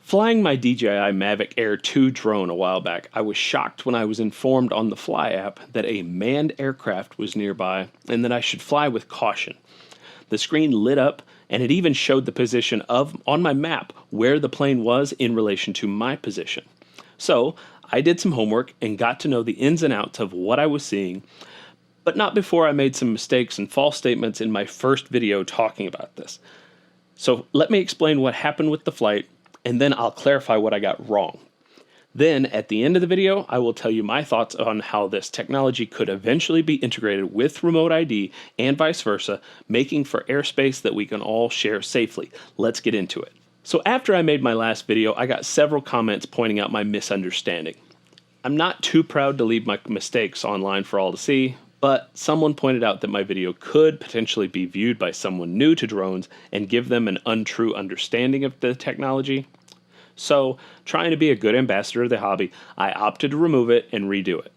Flying my DJI Mavic Air 2 drone a while back, I was shocked when I was informed on the Fly app that a manned aircraft was nearby and that I should fly with caution. The screen lit up and it even showed the position on my map where the plane was in relation to my position. So I did some homework and got to know the ins and outs of what I was seeing, but not before I made some mistakes and false statements in my first video talking about this. So let me explain what happened with the flight, and then I'll clarify what I got wrong. Then, at the end of the video, I will tell you my thoughts on how this technology could eventually be integrated with remote ID and vice versa, making for airspace that we can all share safely. Let's get into it. So after I made my last video, I got several comments pointing out my misunderstanding. I'm not too proud to leave my mistakes online for all to see, but someone pointed out that my video could potentially be viewed by someone new to drones and give them an untrue understanding of the technology. So, trying to be a good ambassador of the hobby, I opted to remove it and redo it.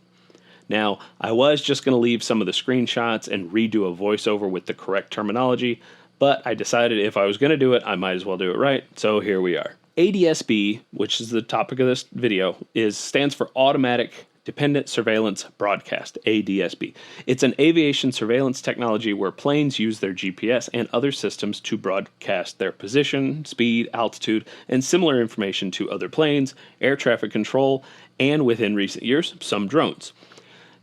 Now, I was just going to leave some of the screenshots and redo a voiceover with the correct terminology, but I decided if I was going to do it, I might as well do it right, so here we are. ADS-B, which is the topic of this video, stands for Automatic Dependent Surveillance Broadcast, ADS-B. It's an aviation surveillance technology where planes use their GPS and other systems to broadcast their position, speed, altitude, and similar information to other planes, air traffic control, and within recent years, some drones.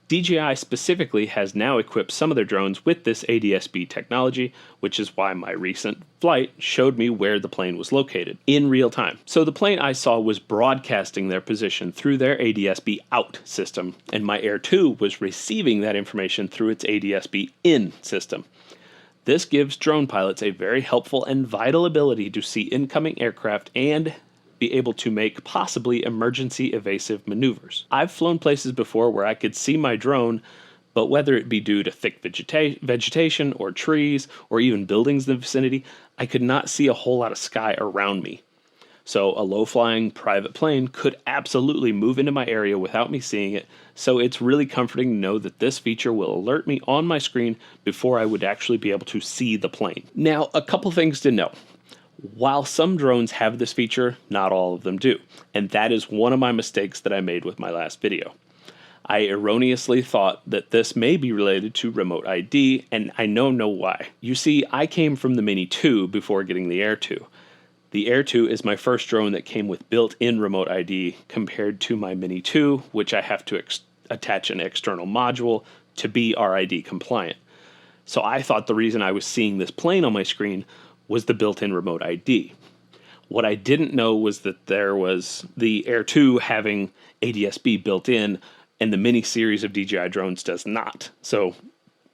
DJI specifically has now equipped some of their drones with this ADS-B technology, which is why my recent flight showed me where the plane was located in real time. So the plane I saw was broadcasting their position through their ADS-B out system, and my Air 2 was receiving that information through its ADS-B in system. This gives drone pilots a very helpful and vital ability to see incoming aircraft and be able to make possibly emergency evasive maneuvers. I've flown places before where I could see my drone, but whether it be due to thick vegetation or trees or even buildings in the vicinity, I could not see a whole lot of sky around me. So a low-flying private plane could absolutely move into my area without me seeing it, so it's really comforting to know that this feature will alert me on my screen before I would actually be able to see the plane. Now, a couple things to know. While some drones have this feature, not all of them do, and that is one of my mistakes that I made with my last video. I erroneously thought that this may be related to remote ID, and I know why. You see, I came from the Mini 2 before getting the Air 2. The Air 2 is my first drone that came with built-in remote ID compared to my Mini 2, which I have to attach an external module to be RID compliant. So I thought the reason I was seeing this plane on my screen was the built-in remote ID. What I didn't know was that there was the Air 2 having ADS-B built in, and the Mini series of DJI drones does not. So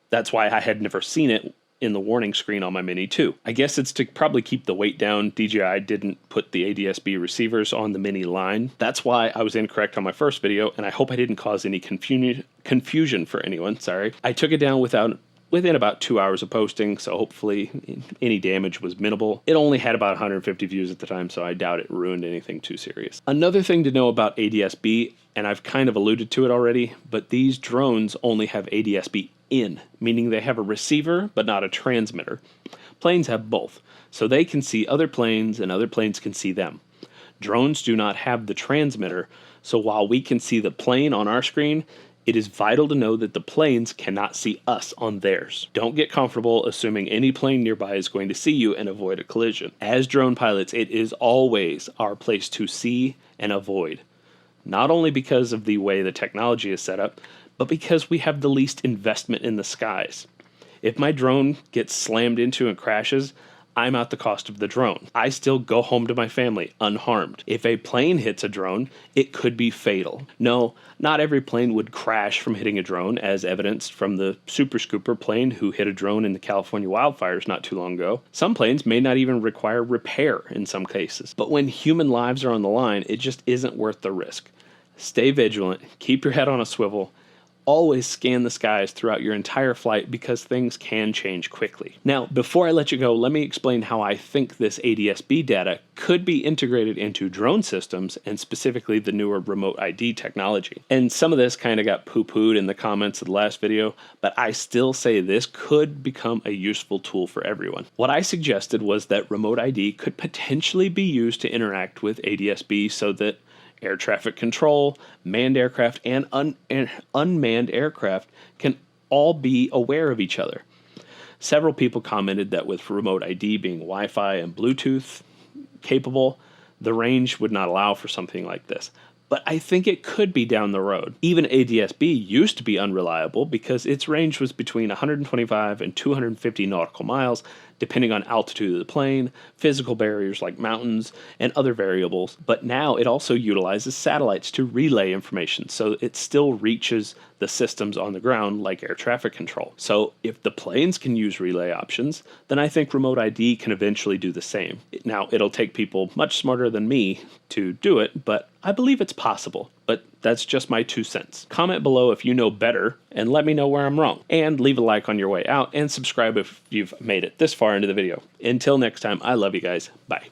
that's why I had never seen it in the warning screen on my Mini 2. I guess it's to probably keep the weight down. DJI didn't put the ADS-B receivers on the Mini line. That's why I was incorrect on my first video, and I hope I didn't cause any confusion for anyone. Sorry. I took it down within about 2 hours of posting, so hopefully any damage was minimal. It only had about 150 views at the time, so I doubt it ruined anything too serious. Another thing to know about ADS-B, and I've kind of alluded to it already, but these drones only have ADS-B in, meaning they have a receiver but not a transmitter. Planes have both, so they can see other planes and other planes can see them. Drones do not have the transmitter, so while we can see the plane on our screen, it is vital to know that the planes cannot see us on theirs. Don't get comfortable assuming any plane nearby is going to see you and avoid a collision. As drone pilots, it is always our place to see and avoid. Not only because of the way the technology is set up, but because we have the least investment in the skies. If my drone gets slammed into and crashes, I'm out the cost of the drone. I still go home to my family unharmed. If a plane hits a drone, it could be fatal. No, not every plane would crash from hitting a drone, as evidenced from the Super Scooper plane who hit a drone in the California wildfires not too long ago. Some planes may not even require repair in some cases. But when human lives are on the line, it just isn't worth the risk. Stay vigilant, keep your head on a swivel, always scan the skies throughout your entire flight because things can change quickly. Now, before I let you go, let me explain how I think this ADS-B data could be integrated into drone systems and specifically the newer remote ID technology. And some of this kind of got poo-pooed in the comments of the last video, but I still say this could become a useful tool for everyone. What I suggested was that remote ID could potentially be used to interact with ADS-B so that air traffic control, manned aircraft, and unmanned aircraft can all be aware of each other. Several people commented that with remote ID being Wi-Fi and Bluetooth capable, the range would not allow for something like this. But I think it could be down the road. Even ADS-B used to be unreliable because its range was between 125 and 250 nautical miles, depending on altitude of the plane, physical barriers like mountains, and other variables. But now it also utilizes satellites to relay information, so it still reaches the systems on the ground like air traffic control. So if the planes can use relay options, then I think remote ID can eventually do the same. Now, it'll take people much smarter than me to do it, but I believe it's possible. But that's just my 2 cents. Comment below if you know better and let me know where I'm wrong. And leave a like on your way out and subscribe if you've made it this far into the video. Until next time, I love you guys. Bye.